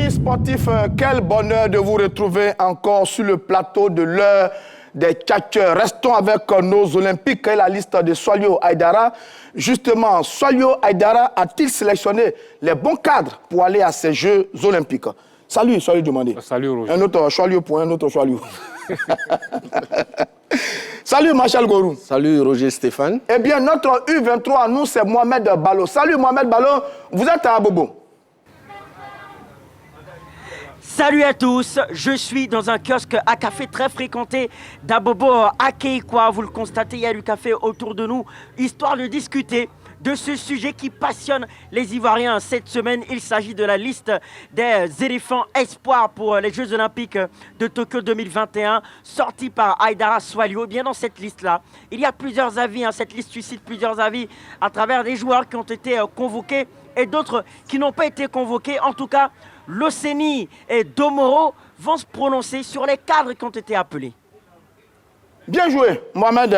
Amis sportifs, quel bonheur de vous retrouver encore sur le plateau de l'heure des tchatcheurs. Restons avec nos Olympiques et la liste de Soilio Aïdara. Justement, Soilio Aïdara a-t-il sélectionné les bons cadres pour aller à ces Jeux Olympiques? Salut, Soilio Diomandé. Salut, Roger. Un autre Soilio pour un autre Soilio. Salut, Marshal Gourou. Salut, Roger Stéphane. Eh bien, notre U23, nous, c'est Mohamed Balo. Salut, Mohamed Balo. Vous êtes à Abobo. Salut à tous, je suis dans un kiosque à café très fréquenté d'Abobo à Keikwa. Vous le constatez, il y a du café autour de nous, histoire de discuter de ce sujet qui passionne les Ivoiriens. Cette semaine, il s'agit de la liste des éléphants espoirs pour les Jeux Olympiques de Tokyo 2021, sortie par Aïdara Soilio. Bien dans cette liste-là, il y a plusieurs avis, cette liste suscite plusieurs avis à travers des joueurs qui ont été convoqués et d'autres qui n'ont pas été convoqués. En tout cas, Loseni et Domoro vont se prononcer sur les cadres qui ont été appelés. Bien joué, Mohamed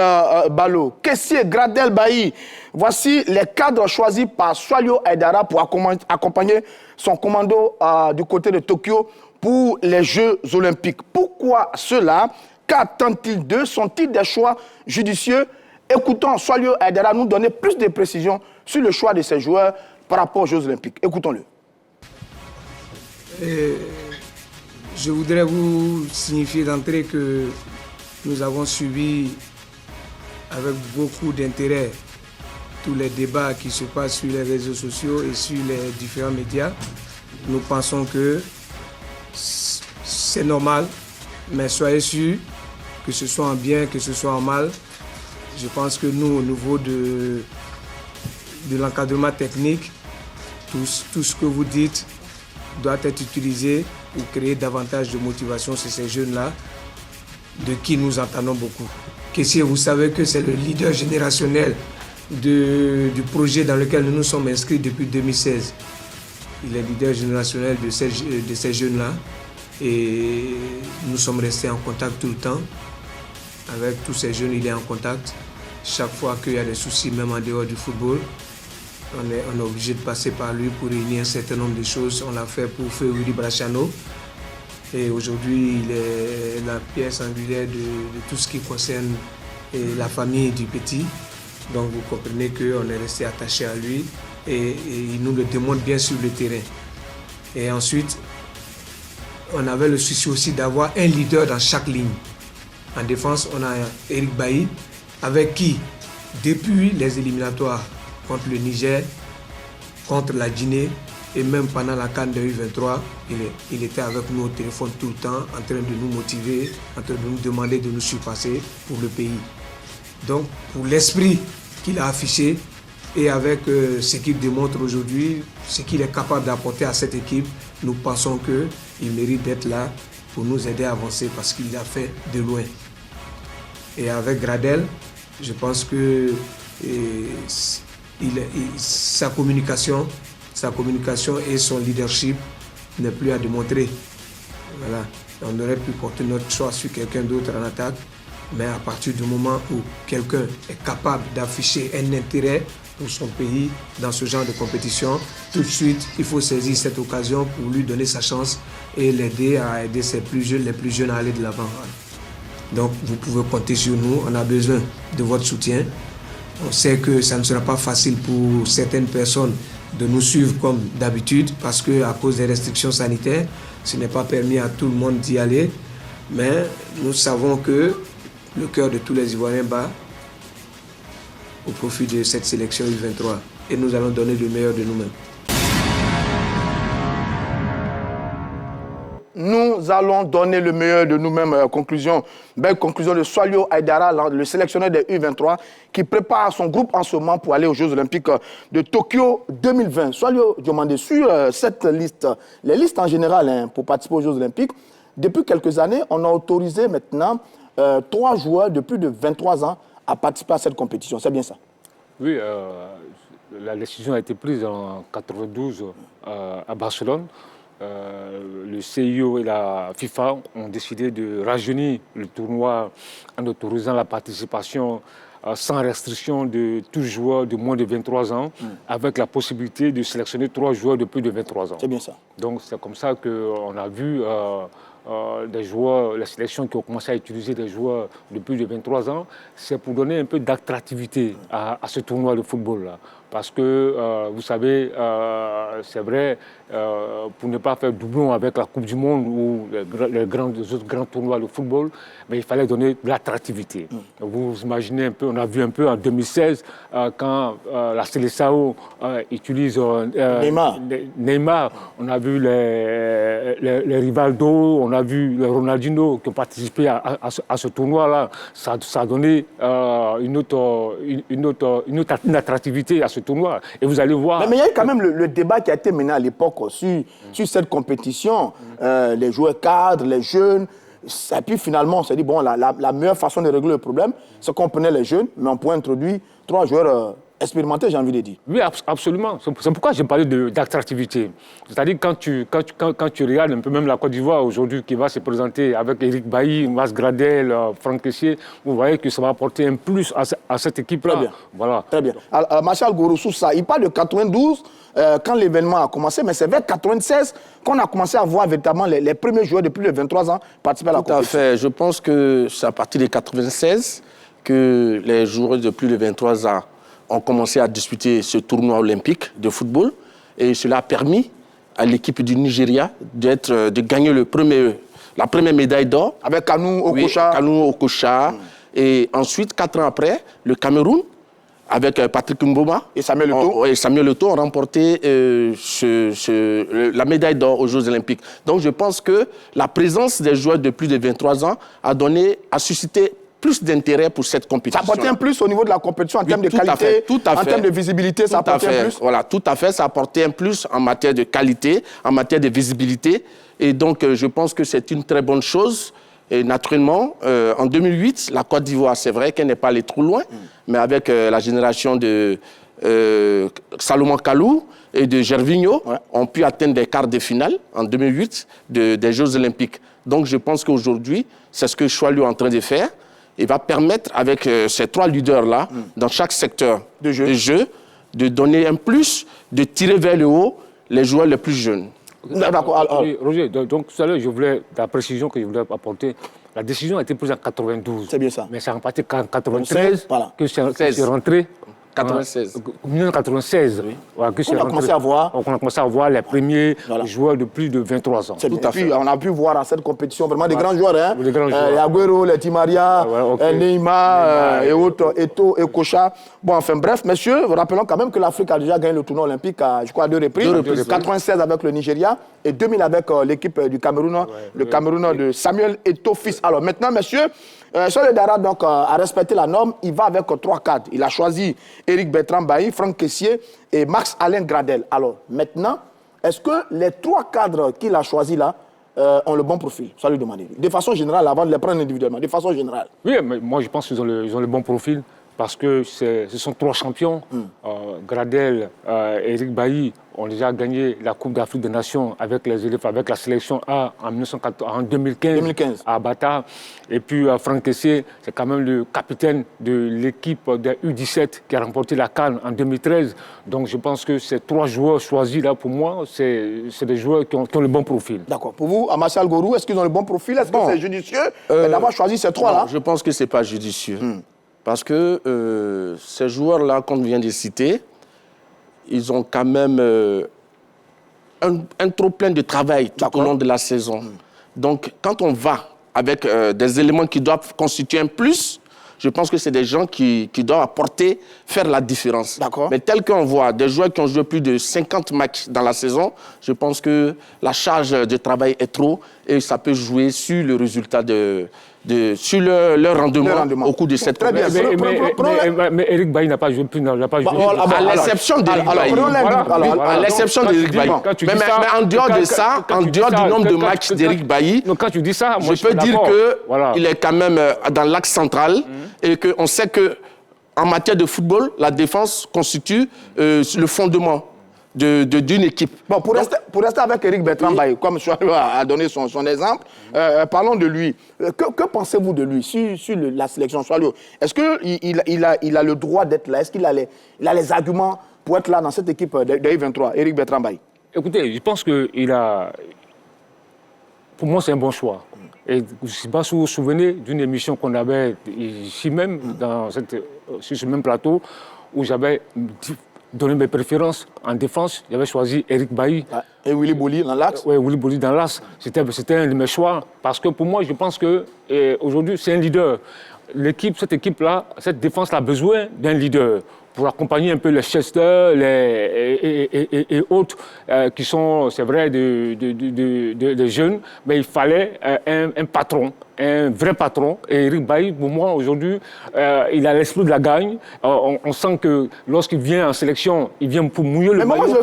Balo. Kessier, Gradel, Bailly. Voici les cadres choisis par Soilio Aïdara pour accompagner son commando du côté de Tokyo pour les Jeux Olympiques. Pourquoi cela? Qu'attendent-ils d'eux? Sont-ils des choix judicieux? Écoutons Soilio Aïdara nous donner plus de précisions sur le choix de ces joueurs par rapport aux Jeux Olympiques. Écoutons-le. Je voudrais vous signifier d'entrée que nous avons suivi avec beaucoup d'intérêt tous les débats qui se passent sur les réseaux sociaux et sur les différents médias. Nous pensons que c'est normal, mais soyez sûrs que ce soit en bien, que ce soit en mal. Je pense que nous, au niveau de l'encadrement technique, tout ce que vous dites doit être utilisé pour créer davantage de motivation chez ces jeunes-là, de qui nous entendons beaucoup. Kessier, vous savez que c'est le leader générationnel du projet dans lequel nous nous sommes inscrits depuis 2016. Il est leader générationnel de ces jeunes-là et nous sommes restés en contact tout le temps. Avec tous ces jeunes, il est en contact. Chaque fois qu'il y a des soucis, même en dehors du football, on est obligé de passer par lui pour réunir un certain nombre de choses. On l'a fait pour Feu Willy Brachano. Et aujourd'hui, il est la pièce angulaire de tout ce qui concerne la famille du petit. Donc vous comprenez qu'on est resté attaché à lui et il nous le démontre bien sur le terrain. Et ensuite, on avait le souci aussi d'avoir un leader dans chaque ligne. En défense, on a Eric Bailly, avec qui, depuis les éliminatoires, contre le Niger, contre la Guinée et même pendant la CAN de U23, il était avec nous au téléphone tout le temps, en train de nous motiver, en train de nous demander de nous surpasser pour le pays. Donc, pour l'esprit qu'il a affiché et avec ce qu'il démontre aujourd'hui, ce qu'il est capable d'apporter à cette équipe, nous pensons qu'il mérite d'être là pour nous aider à avancer parce qu'il l'a fait de loin. Et avec Gradel, je pense que sa communication et son leadership n'est plus à démontrer. Voilà. On aurait pu porter notre choix sur quelqu'un d'autre en attaque, mais à partir du moment où quelqu'un est capable d'afficher un intérêt pour son pays dans ce genre de compétition, tout de suite, il faut saisir cette occasion pour lui donner sa chance et l'aider à aider les plus jeunes à aller de l'avant. Donc, vous pouvez compter sur nous. On a besoin de votre soutien. On sait que ça ne sera pas facile pour certaines personnes de nous suivre comme d'habitude parce qu'à cause des restrictions sanitaires, ce n'est pas permis à tout le monde d'y aller. Mais nous savons que le cœur de tous les Ivoiriens bat au profit de cette sélection U23 et nous allons donner le meilleur de nous-mêmes. Nous allons donner le meilleur de nous-mêmes. Conclusion, belle conclusion de Soilio Aïdara, le sélectionneur des U23, qui prépare son groupe en ce moment pour aller aux Jeux Olympiques de Tokyo 2020. Soilio Diomandé, sur cette liste, les listes en général pour participer aux Jeux Olympiques, depuis quelques années, on a autorisé maintenant 3 joueurs de plus de 23 ans à participer à cette compétition. C'est bien ça? Oui, la décision a été prise en 1992 à Barcelone. Le CIO et la FIFA ont décidé de rajeunir le tournoi en autorisant la participation sans restriction de tout joueur de moins de 23 ans, avec la possibilité de sélectionner 3 joueurs de plus de 23 ans. C'est bien ça. Donc c'est comme ça qu'on a vu des joueurs, la sélection qui ont commencé à utiliser des joueurs de plus de 23 ans, c'est pour donner un peu d'attractivité à ce tournoi de football-là. Parce que, vous savez, c'est vrai, pour ne pas faire doublon avec la Coupe du Monde ou les autres grands tournois de football, mais il fallait donner de l'attractivité. Vous imaginez un peu, on a vu un peu en 2016, quand la Seleção utilise Neymar, on a vu les Rivaldo, on a vu les Ronaldinho qui ont participé à ce tournoi-là. Ça a donné une attractivité à ce tournoi. Et vous allez voir... Mais il y a quand même le débat qui a été mené à l'époque sur cette compétition, les joueurs cadres, les jeunes. Et puis finalement, on s'est dit, bon, la meilleure façon de régler le problème, c'est qu'on prenait les jeunes, mais on pouvait introduire 3 joueurs expérimentés, j'ai envie de dire. Oui, absolument. C'est pourquoi j'ai parlé d'attractivité. C'est-à-dire quand tu regardes un peu même la Côte d'Ivoire aujourd'hui qui va se présenter avec Eric Bailly, Mas Gradel, Franck Kessié, vous voyez que ça va apporter un plus à cette équipe-là. Très bien. Voilà. Très bien. Alors, Martial Gorousou, il parle de 92 quand l'événement a commencé, mais c'est vers 96 qu'on a commencé à voir véritablement les premiers joueurs de plus de 23 ans participer à la compétition. Tout à fait. Je pense que c'est à partir de 96 que les joueurs de plus de 23 ans ont commencé à disputer ce tournoi olympique de football. Et cela a permis à l'équipe du Nigeria de gagner la première médaille d'or. Avec Kanou Okocha. Oui, Kanou Okocha. Et ensuite, 4 ans après, le Cameroun, avec Patrick Mboma et Samuel Eto'o ont remporté la médaille d'or aux Jeux olympiques. Donc je pense que la présence des joueurs de plus de 23 ans a suscité plus d'intérêt pour cette compétition. Ça apportait un plus au niveau de la compétition en termes de qualité, en termes de visibilité, ça apportait un plus. Voilà, tout à fait, ça apportait un plus en matière de qualité, en matière de visibilité. Et donc, je pense que c'est une très bonne chose. Et naturellement, en 2008, la Côte d'Ivoire, c'est vrai qu'elle n'est pas allée trop loin, mais avec la génération de Salomon Kalou et de Gervinho, ont pu atteindre des quarts de finale en 2008 des Jeux olympiques. Donc, je pense qu'aujourd'hui, c'est ce que Choilou est en train de faire. Il va permettre, avec ces 3 leaders-là, dans chaque secteur de jeu, de donner un plus, de tirer vers le haut les joueurs les plus jeunes. D'accord. Roger, donc tout à l'heure, je voulais la précision que je voulais apporter. La décision a été prise en 92. C'est bien ça. Mais c'est en partie qu'en 93 voilà. que c'est rentré. 96. 1996. Oui. Voilà, on a commencé à voir les premiers joueurs de plus de 23 ans. C'est tout à fait. On a pu voir dans cette compétition vraiment des grands joueurs. Hein? Des grands joueurs. Les Agüero, les Di Maria, Neymar et autres, Eto'o et Kocha. Bon, enfin bref, messieurs, rappelons quand même que l'Afrique a déjà gagné le tournoi olympique à, je crois, à 2 reprises. 96 avec le Nigeria et 2000 avec l'équipe du Cameroun, le Cameroun de Samuel Eto'o fils. Alors maintenant, messieurs, Soleil Dara donc, a respecté la norme, il va avec 3 cadres. Il a choisi Eric Bertrand Bailly, Franck Kessié et Max-Alain Gradel. Alors maintenant, est-ce que les 3 cadres qu'il a choisis là ont le bon profil? Ça lui demander. De façon générale, avant de les prendre individuellement, de façon générale. Oui, mais moi je pense qu'ils ont le bon profil parce que ce sont 3 champions. Gradel, Eric Bailly ont déjà gagné la Coupe d'Afrique des Nations avec les élèves, avec la sélection A en 2015 à Bata. Et puis Franck Kessié, c'est quand même le capitaine de l'équipe des U17 qui a remporté la CAN en 2013. Donc je pense que ces 3 joueurs choisis là, pour moi, c'est des joueurs qui ont le bon profil. D'accord. Pour vous, à Martial Gorou, est-ce qu'ils ont le bon profil? Est-ce que c'est judicieux d'avoir choisi ces 3 là? Je pense que ce n'est pas judicieux. Parce que ces joueurs-là qu'on vient de citer, ils ont quand même un trop plein de travail tout au long de la saison. Donc, quand on va avec des éléments qui doivent constituer un plus, je pense que c'est des gens qui doivent apporter, faire la différence. Mais tel qu'on voit des joueurs qui ont joué plus de 50 matchs dans la saison, je pense que la charge de travail est trop et ça peut jouer sur le résultat sur leur rendement au cours de cette compétition. Mais Eric Bailly n'a pas joué plus. À l'exception d'Eric Bailly. À l'exception d'Eric Bailly. Mais en dehors de ça, en dehors du nombre de matchs d'Eric Bailly, quand tu dis ça, moi, je peux dire qu'il est quand même dans l'axe central et qu'on sait qu'en matière de football, la défense constitue le fondement d'une équipe. Bon, pour rester avec Éric Bertrand Bailly, comme Choualio a donné son exemple, parlons de lui. Que pensez-vous de lui sur la sélection Choualio? Est-ce qu'il a le droit d'être là? Est-ce qu'il a les arguments pour être là dans cette équipe de U23, Éric Bertrand Bailly? Écoutez, je pense qu'il a... Pour moi, c'est un bon choix. Et je ne sais pas si vous vous souvenez d'une émission qu'on avait ici même, sur ce même plateau, où j'avais donné mes préférences en défense. J'avais choisi Éric Bailly. Et Willy Boly dans l'axe? Oui, Willy Boly dans l'axe. C'était un de mes choix. Parce que pour moi, je pense qu'aujourd'hui, c'est un leader. Cette équipe-là, cette défense-là a besoin d'un leader pour accompagner un peu les Chester et autres qui sont, c'est vrai, des jeunes, mais il fallait un patron, un vrai patron. Et Éric Bailly, pour moi, aujourd'hui, il a l'esprit de la gagne. On sent que lorsqu'il vient en sélection, il vient pour mouiller le maillot. Mais moi, je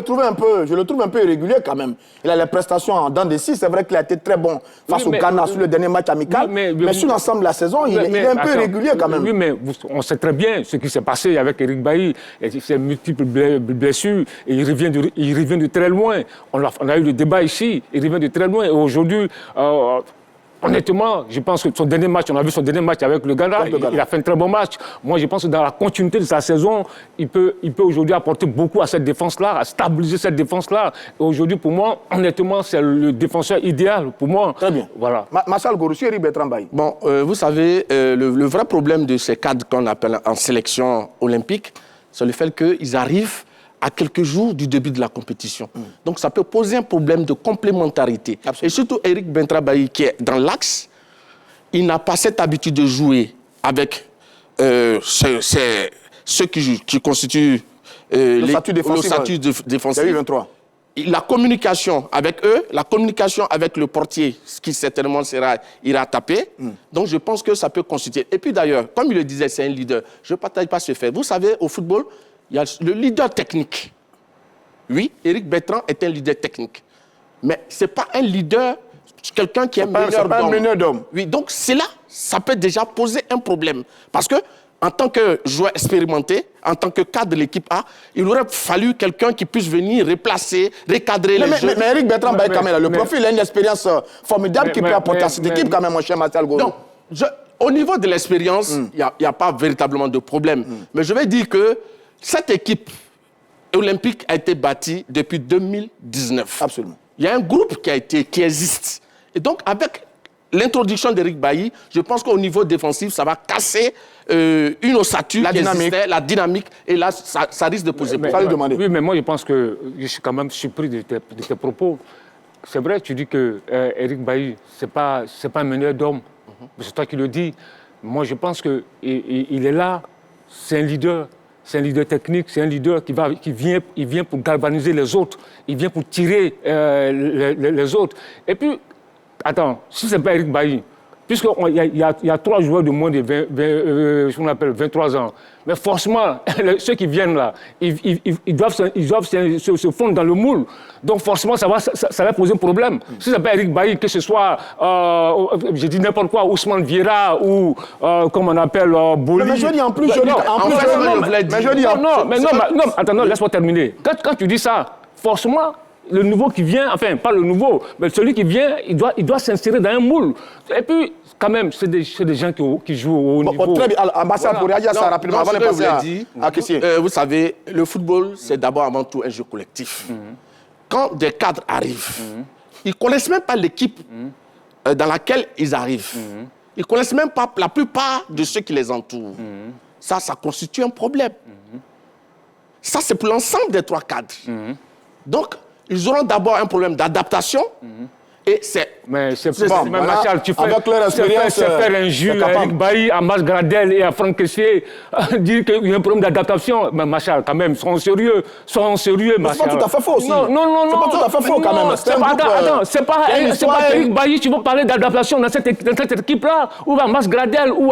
le trouve un peu irrégulier quand même. Il a les prestations en dents de scie. C'est vrai qu'il a été très bon face au Ghana sur le dernier match amical. Mais sur l'ensemble de la saison, il est un peu irrégulier quand même. Oui, mais on sait très bien ce qui s'est passé avec Éric Bailly. Ses multiples blessures. Et il revient de très loin. On a eu le débat ici. Il revient de très loin. Et aujourd'hui... honnêtement, je pense que son dernier match, on a vu son dernier match avec le Ghana, il a fait un très bon match. Moi, je pense que dans la continuité de sa saison, il peut aujourd'hui apporter beaucoup à cette défense-là, à stabiliser cette défense-là. Et aujourd'hui, pour moi, honnêtement, c'est le défenseur idéal pour moi. Très bien. Voilà. Marshal Goroussi, Éric Bertrand Bailly. Bon, vous savez, le vrai problème de ces cadres qu'on appelle en sélection olympique, c'est le fait qu'ils arrivent à quelques jours du début de la compétition. Donc ça peut poser un problème de complémentarité. Absolument. Et surtout Éric Bertrand Bailly qui est dans l'axe, il n'a pas cette habitude de jouer avec ceux qui constituent le statut défensif. La communication avec eux, la communication avec le portier, ce qui certainement ira taper. Donc je pense que ça peut constituer. Et puis d'ailleurs, comme il le disait, c'est un leader. Je ne partage pas ce fait. Vous savez, au football, il y a le leader technique. Oui, Éric Bertrand est un leader technique. Mais ce n'est pas un leader, quelqu'un qui est un meneur d'hommes. Oui, donc c'est là, ça peut déjà poser un problème. Parce que, en tant que joueur expérimenté, en tant que cadre de l'équipe A, il aurait fallu quelqu'un qui puisse venir replacer, recadrer les jeux. Mais Éric Bertrand Bailly, quand même, le profil, il a une expérience formidable qui peut apporter à cette équipe, quand même, mon cher Martial Goro. Donc, au niveau de l'expérience, il n'y a pas véritablement de problème. Mais je vais dire que cette équipe olympique a été bâtie depuis 2019. Absolument. Il y a un groupe qui existe. Et donc, avec l'introduction d'Éric Bailly, je pense qu'au niveau défensif, ça va casser une ossature la dynamique. Et là, ça risque de poser problème. Oui, mais moi, je pense que je suis quand même surpris de tes propos. C'est vrai, tu dis que Éric Bailly, ce n'est pas un meneur d'hommes. C'est toi qui le dis. Moi, je pense qu'il est là, c'est un leader. C'est un leader technique, c'est un leader qui vient pour galvaniser les autres, il vient pour tirer les autres. Et puis, attends, si ce n'est pas Éric Bailly, puisqu'il y a 3 joueurs de moins de 23 ans, mais forcément, ceux qui viennent là, ils doivent se fondre dans le moule. Donc forcément, ça va poser un problème. Si ce n'est pas Éric Bailly, que ce soit, je dis n'importe quoi, Ousmane Vieira ou, comme on appelle, Boly. Mais je dis en plus, attends, laisse-moi terminer. Quand tu dis ça, forcément, le nouveau qui vient, enfin, pas le nouveau, mais celui qui vient, il doit s'insérer dans un moule. Et puis, quand même, c'est des gens qui jouent au haut niveau. Très bien. Ambassade, pour réagir à ça rapidement, avant de passer à Kessié. Vous savez, le football, c'est d'abord avant tout un jeu collectif. Quand des cadres arrivent, ils ne connaissent même pas l'équipe dans laquelle ils arrivent. Ils ne connaissent même pas la plupart de ceux qui les entourent. Ça constitue un problème. Ça, c'est pour l'ensemble des 3 cadres. Donc, ils auront d'abord un problème d'adaptation. Et c'est... Mais c'est bon, Martial, tu fais avec leur expérience, c'est faire injure à Éric Bailly, à Mas Gradel et à Franck Kessié, dire qu'il y a un problème d'adaptation. Mais Martial, quand même, soyons sérieux, Martial. C'est pas tout à fait faux aussi. Non. C'est pas tout à fait faux quand même. C'est pas Éric Bailly, tu veux parler d'adaptation dans cette équipe-là, ou à Mas Gradel, ou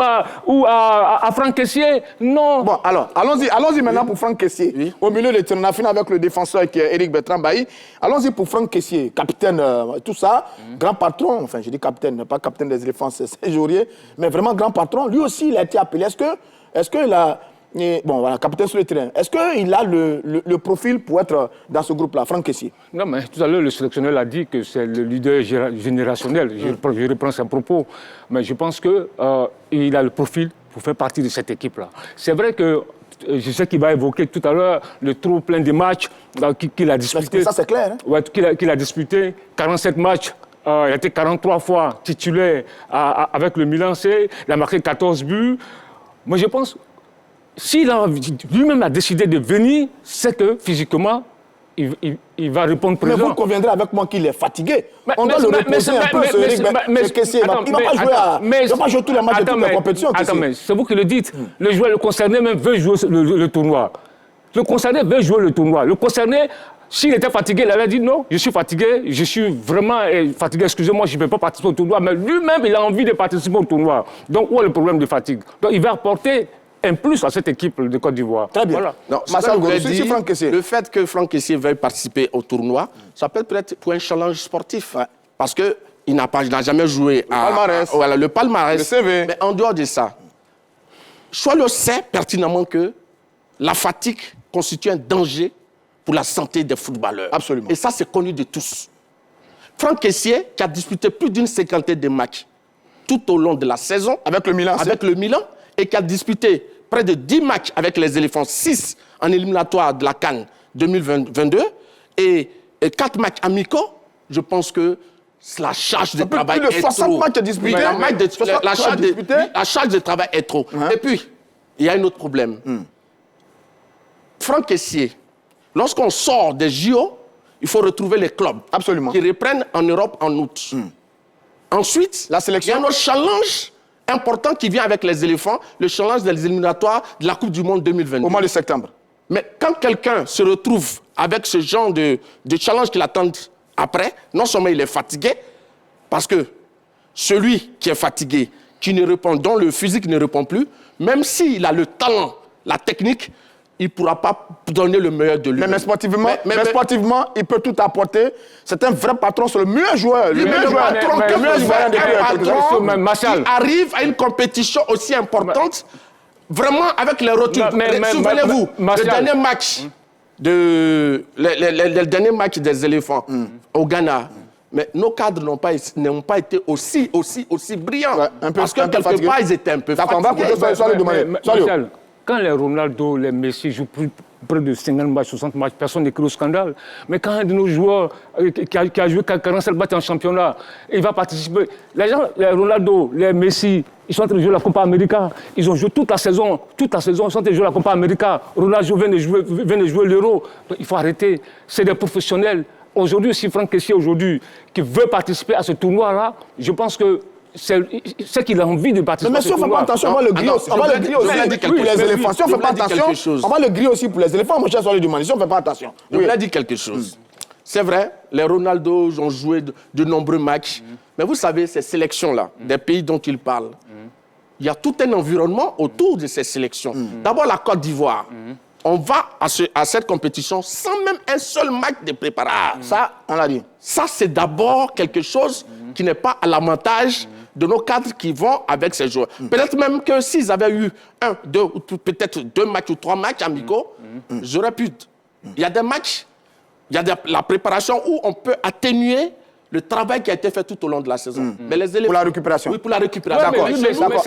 à Franck Kessié. Non. Bon, alors, allons-y maintenant pour Franck Kessié. Oui. Au milieu de terrain, on a fini avec le défenseur qui est Éric Bertrand Bailly. Allons-y pour Franck Kessié, capitaine, tout ça, grand patron, enfin je dis capitaine, pas capitaine des éléphants, c'est Jourier, mais vraiment grand patron. Lui aussi, il a été appelé. Est-ce que Et, bon, voilà, capitaine sur le terrain. Est-ce qu'il a le profil pour être dans ce groupe-là, Franck Kessié? Non, mais tout à l'heure, le sélectionneur a dit que c'est le leader générationnel. Je reprends ses propos. Mais je pense qu'il a le profil pour faire partie de cette équipe-là. C'est vrai que je sais qu'il va évoquer tout à l'heure le trop plein de matchs qu'il a disputé. Ça, c'est clair. Hein? Ouais, qu'il a disputé 47 matchs. Il a été 43 fois titulaire avec le Milan C. Il a marqué 14 buts. Moi, je pense, s'il a lui-même a décidé de venir, c'est que physiquement, il va répondre présent. Mais vous conviendrez avec moi qu'il est fatigué. On doit le reposer un peu, ce Kessié. Il ne va pas jouer tous les matchs de toute la compétition. Attends, mais c'est vous qui le dites. Le joueur, le concerné même, veut jouer le tournoi. Le concerné veut jouer le tournoi. Le concerné, s'il était fatigué, il avait dit non, je suis fatigué, je suis vraiment fatigué, excusez-moi, je ne peux pas participer au tournoi. Mais lui-même, il a envie de participer au tournoi. Donc, où est le problème de fatigue? Donc, il va apporter un plus à cette équipe de Côte d'Ivoire. Très bien. Voilà. Non, le fait que Franck Kessié veuille participer au tournoi, ça peut être pour un challenge sportif. Ouais. Parce qu'il n'a jamais joué le palmarès. Le CV. Mais en dehors de ça, Choilot sait pertinemment que la fatigue constitue un danger pour la santé des footballeurs. Absolument. Et ça, c'est connu de tous. Franck Kessié, qui a disputé plus d'une cinquantaine de matchs tout au long de la saison avec le Milan, et qui a disputé près de 10 matchs avec les éléphants, 6 en éliminatoire de la CAN 2022 et 4 matchs amicaux, je pense que la charge de travail est trop. Plus de 60 matchs disputés. La charge de travail est trop. Et puis, il y a un autre problème. Franck Kessié, lorsqu'on sort des JO, il faut retrouver les clubs. Absolument. Qui reprennent en Europe en août. Ensuite, la sélection. Il y a un autre challenge important qui vient avec les éléphants, le challenge des éliminatoires de la Coupe du Monde 2022. Au mois de septembre. Mais quand quelqu'un se retrouve avec ce genre de challenge qu'il attend après, non seulement il est fatigué, parce que celui qui est fatigué, qui ne répond, dont le physique ne répond plus, même s'il a le talent, la technique, il ne pourra pas donner le meilleur de lui. Mais sportivement, il peut tout apporter. C'est un vrai patron, c'est le meilleur joueur. Le meilleur joueur qui arrive à une compétition aussi importante, vraiment avec les retours. Souvenez-vous, le dernier match des éléphants au Ghana. Mais nos cadres n'ont pas été aussi brillants. Parce que quelque part, ils étaient un peu fatigués. Quand les Ronaldo, les Messi jouent près de 50 matchs, 60 matchs, personne n'écrit au scandale. Mais quand un de nos joueurs qui a joué 47 matchs en championnat, il va participer. Les Ronaldo, les Messi, ils sont en train de jouer la Copa América. Ils ont joué toute la saison, ils sont en train de jouer la Copa América. Ronaldo vient de jouer l'Euro. Il faut arrêter. C'est des professionnels. Aujourd'hui, si Franck Kessié, qui veut participer à ce tournoi-là, je pense que c'est qu'il a envie de participer. Mais si on ne fait pas attention, on va le griller aussi. On va le griller aussi pour les éléphants. Si on ne fait pas attention, on va le griller aussi pour les éléphants, mon cher Soleil du Mali. Si on ne fait pas attention. Je voulais dire quelque chose. C'est vrai, les Ronaldo ont joué de nombreux matchs. Mais vous savez, ces sélections-là, des pays dont ils parlent, il y a tout un environnement autour de ces sélections. D'abord, la Côte d'Ivoire. On va à cette compétition sans même un seul match de préparation. Ça, on l'a dit. Ça, c'est d'abord quelque chose qui n'est pas à l'avantage de nos cadres qui vont avec ces joueurs. Peut-être même que s'ils avaient eu peut-être 2 matchs ou 3 matchs amicaux, j'aurais pu... Il y a des matchs, il y a la préparation où on peut atténuer le travail qui a été fait tout au long de la saison. Mais les éléphants, pour la récupération. Oui, pour la récupération. D'accord.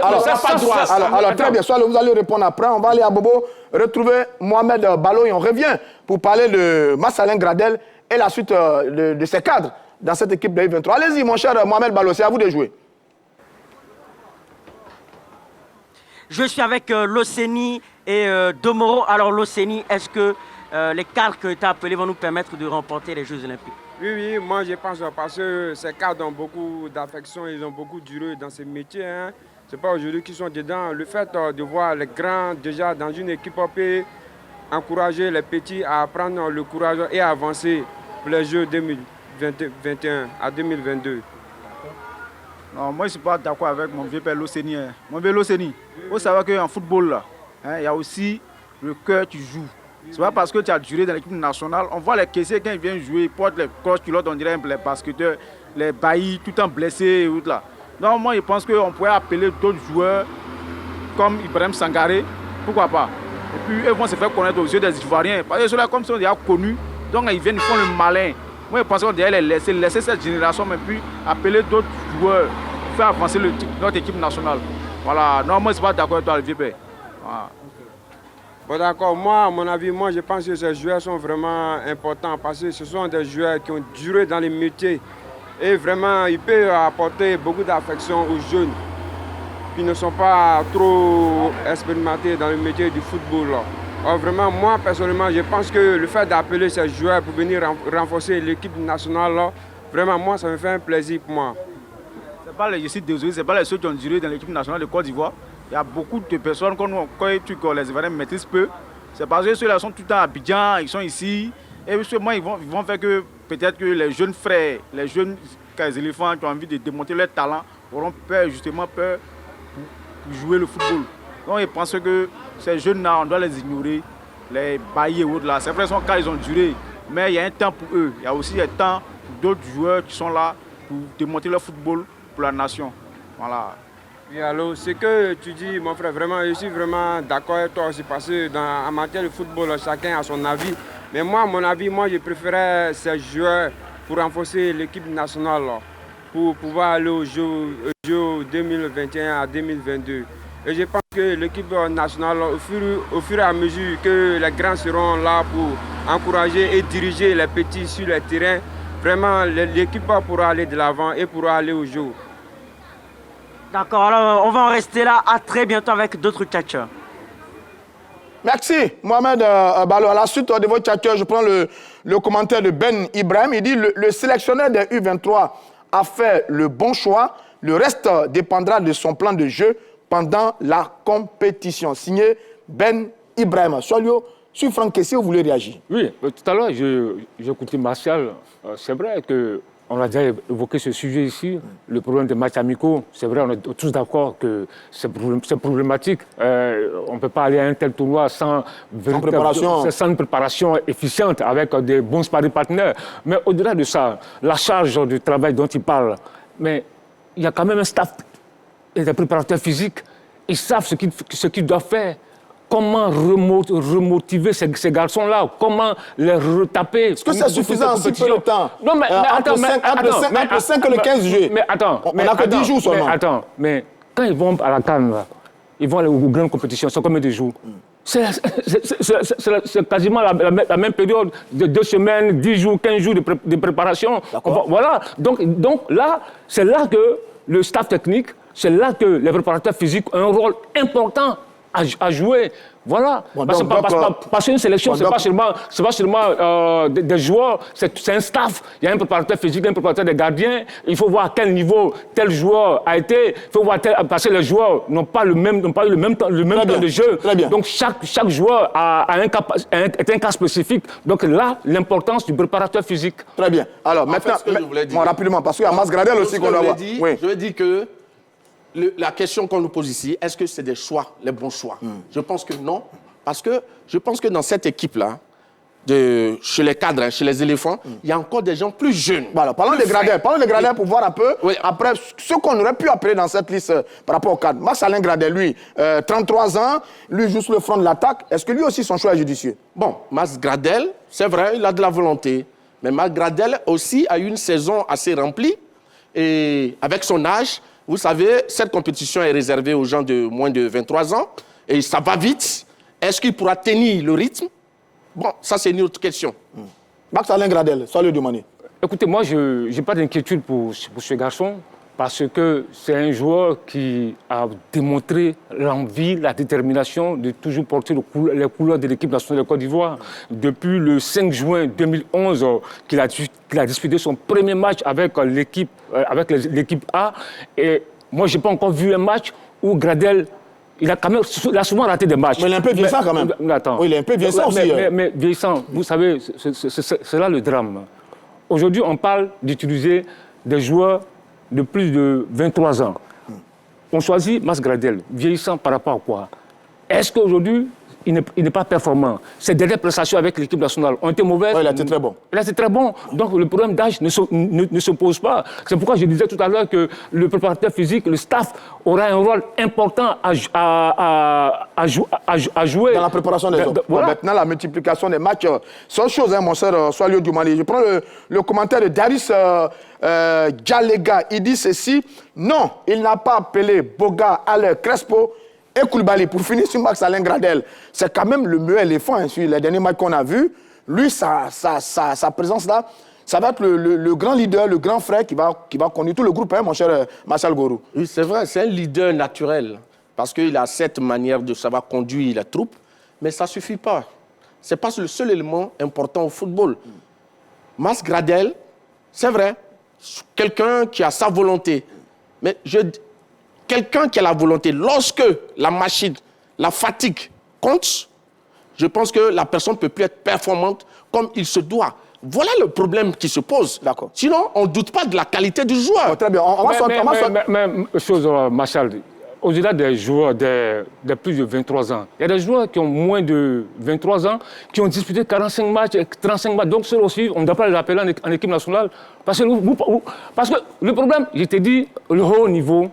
Alors, très bien. Soit vous allez répondre après. On va aller à Bobo retrouver Mohamed Ballo et on revient pour parler de Marcelin Gradel et la suite de ses cadres dans cette équipe de U23. Allez-y, mon cher Mohamed Ballo, c'est à vous de jouer. Je suis avec Loseni et Domoro. Alors, Loseni, est-ce que les cadres que tu as appelés vont nous permettre de remporter les Jeux Olympiques? Oui, moi je pense parce que ces cadres ont beaucoup d'affection, ils ont beaucoup duré dans ce métier. Hein. Ce n'est pas aujourd'hui qu'ils sont dedans. Le fait de voir les grands déjà dans une équipe, on peut encourager les petits à prendre le courage et à avancer pour les Jeux 2021 à 2022. Non, moi je ne suis pas d'accord avec mon vieux père Loseni. Hein. Mon vieux Loseni, il faut savoir qu'en football, il y a aussi le cœur qui joue. C'est pas parce que tu as duré dans l'équipe nationale. On voit les caissiers quand ils viennent jouer, ils portent les coachs culottes, on dirait les basketteurs, les baillis, tout le temps blessés et tout là. Donc moi je pense qu'on pourrait appeler d'autres joueurs comme Ibrahim Sangaré, pourquoi pas. Et puis, eux vont se faire connaître aux yeux des Ivoiriens. Parce que ceux-là, comme ils sont déjà connus, donc ils viennent, ils font le malin. Moi, je pense qu'on devrait les laisser cette génération, mais puis appeler d'autres joueurs pour faire avancer notre équipe nationale. Voilà. Non, moi, je ne suis pas d'accord avec toi, Olivier Père. Voilà. Bon, d'accord. Moi, à mon avis, je pense que ces joueurs sont vraiment importants parce que ce sont des joueurs qui ont duré dans les métiers. Et vraiment, ils peuvent apporter beaucoup d'affection aux jeunes qui ne sont pas trop expérimentés dans le métier du football. Alors, vraiment, moi, personnellement, je pense que le fait d'appeler ces joueurs pour venir renforcer l'équipe nationale, là, vraiment, moi, ça me fait un plaisir pour moi. Ce n'est pas les, je suis désolé, ce n'est pas les ceux qui ont duré dans l'équipe nationale de Côte d'Ivoire. Il y a beaucoup de personnes, quand les Ivoiriens maîtrisent peu, c'est parce que ceux-là sont tout le temps à Abidjan, ils sont ici. Et justement, ils vont faire que peut-être que les jeunes frères, les jeunes éléphants qui ont envie de démontrer leur talent, auront justement peur pour jouer le football. Donc ils pensent que ces jeunes-là, on doit les ignorer, les bailler ou autres là. C'est vrai, quand ils ont duré, mais il y a un temps pour eux. Il y a aussi un temps pour d'autres joueurs qui sont là pour démontrer leur football pour la nation. Voilà. Oui, alors, ce que tu dis, mon frère, vraiment, je suis vraiment d'accord avec toi aussi parce que en matière de football, chacun a son avis. Mais moi, à mon avis, je préférais ces joueurs pour renforcer l'équipe nationale, pour pouvoir aller aux Jeux 2021 à 2022. Et je pense que l'équipe nationale, au fur et à mesure que les grands seront là pour encourager et diriger les petits sur le terrain, vraiment, l'équipe pourra aller de l'avant et pourra aller aux Jeux. D'accord, alors on va en rester là. À très bientôt avec d'autres catcheurs. Merci, Mohamed Balo. À la suite de votre catcheur, je prends le commentaire de Ben Ibrahim. Il dit le sélectionneur des U23 a fait le bon choix. Le reste dépendra de son plan de jeu pendant la compétition. Signé Ben Ibrahim. Solio, sur Franck Kessié, vous voulez réagir? Oui, tout à l'heure, j'ai écouté Martial. C'est vrai qu'on a déjà évoqué ce sujet ici, le problème des matchs amicaux. C'est vrai, on est tous d'accord que c'est problématique. On ne peut pas aller à un tel tournoi sans une préparation efficiente avec des bons sparring partenaires. Mais au-delà de ça, la charge du travail dont il parle, mais il y a quand même un staff et des préparateurs physiques. Ils savent ce qu'ils doivent faire. Comment remotiver ces garçons-là? Comment les retaper? Est-ce que c'est suffisant en si peu de temps? Non, mais attends, entre 5 et le 15 juillet. Mais attends, on n'a que 10 jours seulement. Mais quand ils vont à la CAN, ils vont aller aux grandes compétitions, c'est combien de jours? C'est quasiment la même période de 2 semaines, 10 jours, 15 jours de préparation. Voilà. Donc là, c'est là que le staff technique, c'est là que les préparateurs physiques ont un rôle important à jouer. Voilà. Parce qu'une sélection, ce n'est pas seulement des joueurs, c'est un staff. Il y a un préparateur physique, un préparateur des gardiens. Il faut voir à quel niveau tel joueur a été. Il faut voir parce que les joueurs n'ont pas eu le même temps de jeu. Donc chaque joueur est un cas spécifique. Donc là, l'importance du préparateur physique. Très bien. Alors maintenant, rapidement, parce qu'il y a Mas Gradel aussi qu'on doit voir. Je veux dire que la question qu'on nous pose ici, est-ce que c'est des choix, les bons choix? Je pense que non, parce que je pense que dans cette équipe-là, chez les cadres, chez les éléphants, il y a encore des gens plus jeunes. Voilà, parlons des Gradel pour voir un peu, après, ce qu'on aurait pu appeler dans cette liste par rapport au cadre. Max-Alain Gradel, lui, 33 ans, lui joue sur le front de l'attaque. Est-ce que lui aussi, son choix est judicieux? Bon, Max Gradel, c'est vrai, il a de la volonté. Mais Max Gradel aussi a eu une saison assez remplie. Et avec son âge, vous savez, cette compétition est réservée aux gens de moins de 23 ans et ça va vite. Est-ce qu'il pourra tenir le rythme? Bon, ça c'est une autre question. Max-Alain Gradel, salut Dumani. Écoutez, moi je n'ai pas d'inquiétude pour ce garçon parce que c'est un joueur qui a démontré l'envie, la détermination de toujours porter les couleurs de l'équipe nationale de Côte d'Ivoire. Depuis le 5 juin 2011, qu'il a disputé son premier match avec l'équipe A. Et moi, je n'ai pas encore vu un match où Gradel, il a souvent raté des matchs. Mais il est un peu vieillissant quand même. Attends. Oui, il est un peu vieillissant aussi. Mais vieillissant, vous savez, c'est là le drame. Aujourd'hui, on parle d'utiliser des joueurs de plus de 23 ans. On choisit Mas Gradel, vieillissant par rapport à quoi? Est-ce qu'aujourd'hui, il n'est pas performant. Ses dernières prestations avec l'équipe nationale ont été mauvaises. Ouais, il a été très bon. Il a été très bon. Donc le problème d'âge ne se pose pas. C'est pourquoi je disais tout à l'heure que le préparateur physique, le staff, aura un rôle important à jouer. Dans la préparation des hommes. Voilà. Maintenant, la multiplication des matchs, c'est autre chose, hein, mon cher Soalio Doumani. Je prends le commentaire de Darius Djalega. Il dit ceci: non, il n'a pas appelé Boga, Aller, Crespo et Koulibaly pour finir sur Max Alain Gradel. C'est quand même le meilleur éléphant hein, sur les derniers matchs qu'on a vus. Lui, sa présence là, ça va être le grand leader, le grand frère qui va conduire tout le groupe, hein, mon cher Marcel Gorou. Oui, c'est vrai, c'est un leader naturel. Parce qu'il a cette manière de savoir conduire la troupe. Mais ça ne suffit pas. Ce n'est pas le seul élément important au football. Max Gradel, c'est vrai, quelqu'un qui a sa volonté. Mais quelqu'un qui a la volonté, lorsque la machine, la fatigue compte, je pense que la personne ne peut plus être performante comme il se doit. Voilà le problème qui se pose. D'accord. Sinon, on ne doute pas de la qualité du joueur. Oh, très bien. Mais chose, Marshall, au-delà des joueurs de plus de 23 ans, il y a des joueurs qui ont moins de 23 ans, qui ont disputé 45 matchs, 35 matchs. Donc, ceux aussi, on ne doit pas les appeler en équipe nationale. Parce que le problème, je t'ai dit, le haut niveau,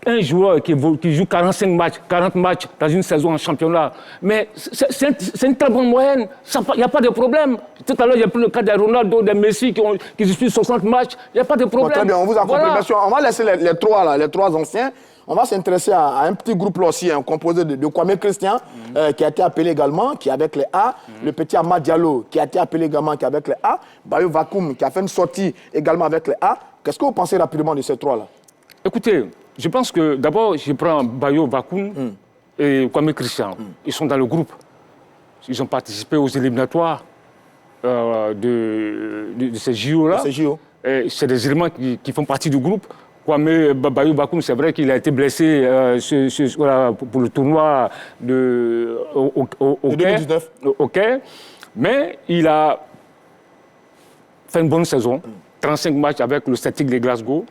un joueur qui joue 45 matchs, 40 matchs dans une saison en championnat, mais c'est une très bonne moyenne. Il n'y a pas de problème. Tout à l'heure, j'ai pris le cas de Ronaldo, de Messi qui disputent 60 matchs. Il n'y a pas de problème. Bon, très bien, on vous a compris. Voilà. On va laisser les trois anciens. On va s'intéresser à un petit groupe là aussi, hein, composé de Kwame Christian, qui a été appelé également, qui est avec les A. Le petit Amad Diallo, qui a été appelé également, qui est avec les A. Bayo Vakoum, qui a fait une sortie également avec les A. Qu'est-ce que vous pensez rapidement de ces trois-là? Écoutez, je pense que d'abord, je prends Bayo Vakoum et Kwame Christian. Ils sont dans le groupe. Ils ont participé aux éliminatoires de ces JO-là. C'est des éléments qui font partie du groupe. Bayo Vakoum, c'est vrai qu'il a été blessé pour le tournoi au 2019. Caire, mais il a fait une bonne saison. 35 matchs avec le Celtic de Glasgow.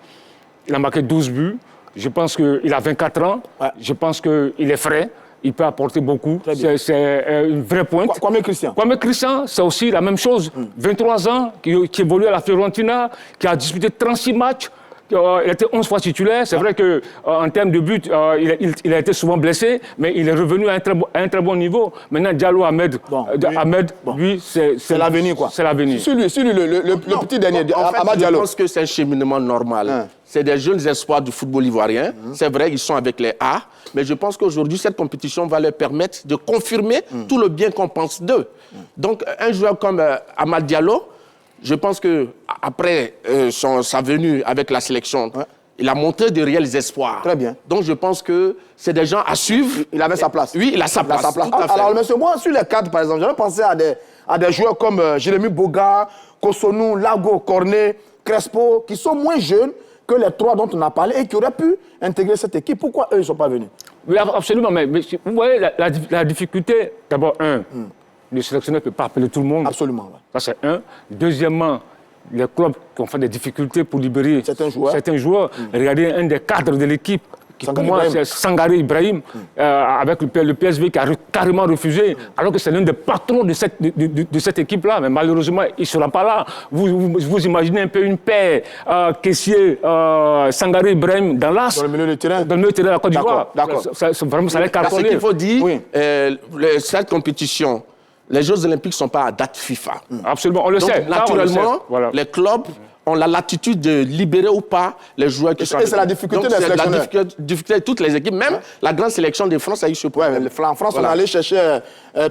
Il a marqué 12 buts. Je pense qu'il a 24 ans. Ouais. Je pense qu'il est frais. Il peut apporter beaucoup. C'est une vraie pointe. Kwame Christian. Kwame Christian, c'est aussi la même chose. 23 ans, qui évolue à la Fiorentina, qui a disputé 36 matchs. Il était 11 fois titulaire. C'est vrai qu'en termes de but, il a été souvent blessé, mais il est revenu à un très bon niveau. Maintenant, Diallo Ahmed, lui, c'est l'avenir, quoi. C'est l'avenir. Sur lui, le petit dernier, Ahmed Diallo. Je pense que c'est un cheminement normal. C'est des jeunes espoirs du football ivoirien. C'est vrai, ils sont avec les A, mais je pense qu'aujourd'hui, cette compétition va leur permettre de confirmer tout le bien qu'on pense d'eux. Donc, un joueur comme Amad Diallo, je pense qu'après sa venue avec la sélection, il a montré de réels espoirs. Très bien. Donc je pense que c'est des gens à suivre. Il avait sa place. Oui, il a sa place. Tout à fait. Alors, monsieur, moi, sur les cadres, par exemple, j'avais pensé à des joueurs comme Jérémy Boga, Kosonou, Lago, Cornet, Crespo, qui sont moins jeunes que les trois dont on a parlé et qui auraient pu intégrer cette équipe. Pourquoi eux ne sont pas venus? Oui, absolument. Mais vous voyez, la difficulté, d'abord, le sélectionneur ne peut pas appeler tout le monde. Absolument. Ouais. Ça, c'est un. Deuxièmement, les clubs qui ont fait des difficultés pour libérer certains joueurs. Regardez un des cadres de l'équipe, qui pour moi, c'est Sangaré Ibrahim, avec le PSV qui a carrément refusé, alors que c'est l'un des patrons de cette équipe-là. Mais malheureusement, il ne sera pas là. Vous imaginez un peu une paire, caissier, Sangaré Ibrahim dans l'As. Dans le milieu de terrain. Dans le milieu de terrain de la Côte d'Ivoire. D'accord. Vraiment, ça allait cartonner. Ce qu'il faut dire, cette compétition, les Jeux Olympiques ne sont pas à date FIFA. Absolument, on le Donc, sait. naturellement, les clubs ont la latitude de libérer ou pas les joueurs qui sont... Et c'est la difficulté des sélectionneurs. C'est la difficulté de toutes les équipes. Même la grande sélection de France a eu ce problème. En France, on est allé chercher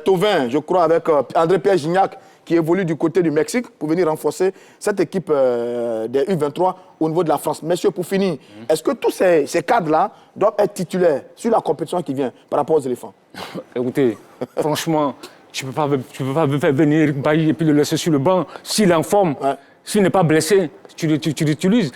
Thauvin, je crois, avec André-Pierre Gignac, qui évolue du côté du Mexique, pour venir renforcer cette équipe des U23 au niveau de la France. Messieurs, pour finir, est-ce que tous ces cadres-là doivent être titulaires sur la compétition qui vient par rapport aux éléphants? Écoutez, franchement... Tu ne peux pas faire venir Bailly et puis le laisser sur le banc. S'il est en forme, s'il n'est pas blessé, tu l'utilises.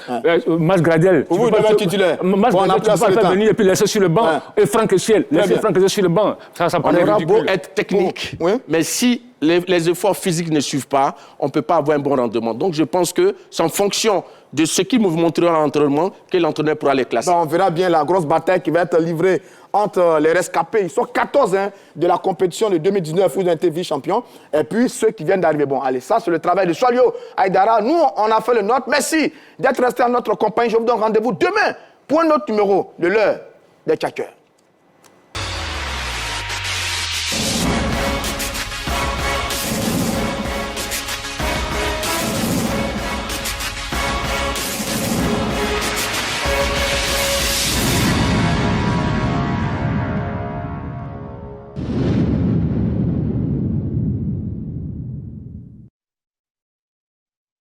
Mas Gradel, tu ne peux pas faire venir et puis le laisser sur le banc. Et Franck Essiel, laisser Franck Essiel sur le banc. Ça on aura beau être technique, mais si les efforts physiques ne suivent pas, on ne peut pas avoir un bon rendement. Donc je pense que c'est en fonction de ce qu'ils me montreront à l'entraînement que l'entraîneur pourra les classer. On verra bien la grosse bataille qui va être livrée entre les rescapés. Ils sont 14 de la compétition de 2019 où ils ont été vice-champions. Et puis ceux qui viennent d'arriver. Bon, allez, ça c'est le travail de Soalio Aïdara. Nous, on a fait le nôtre. Merci d'être resté à notre compagnie. Je vous donne rendez-vous demain pour un autre numéro de l'heure des Tchatcheurs.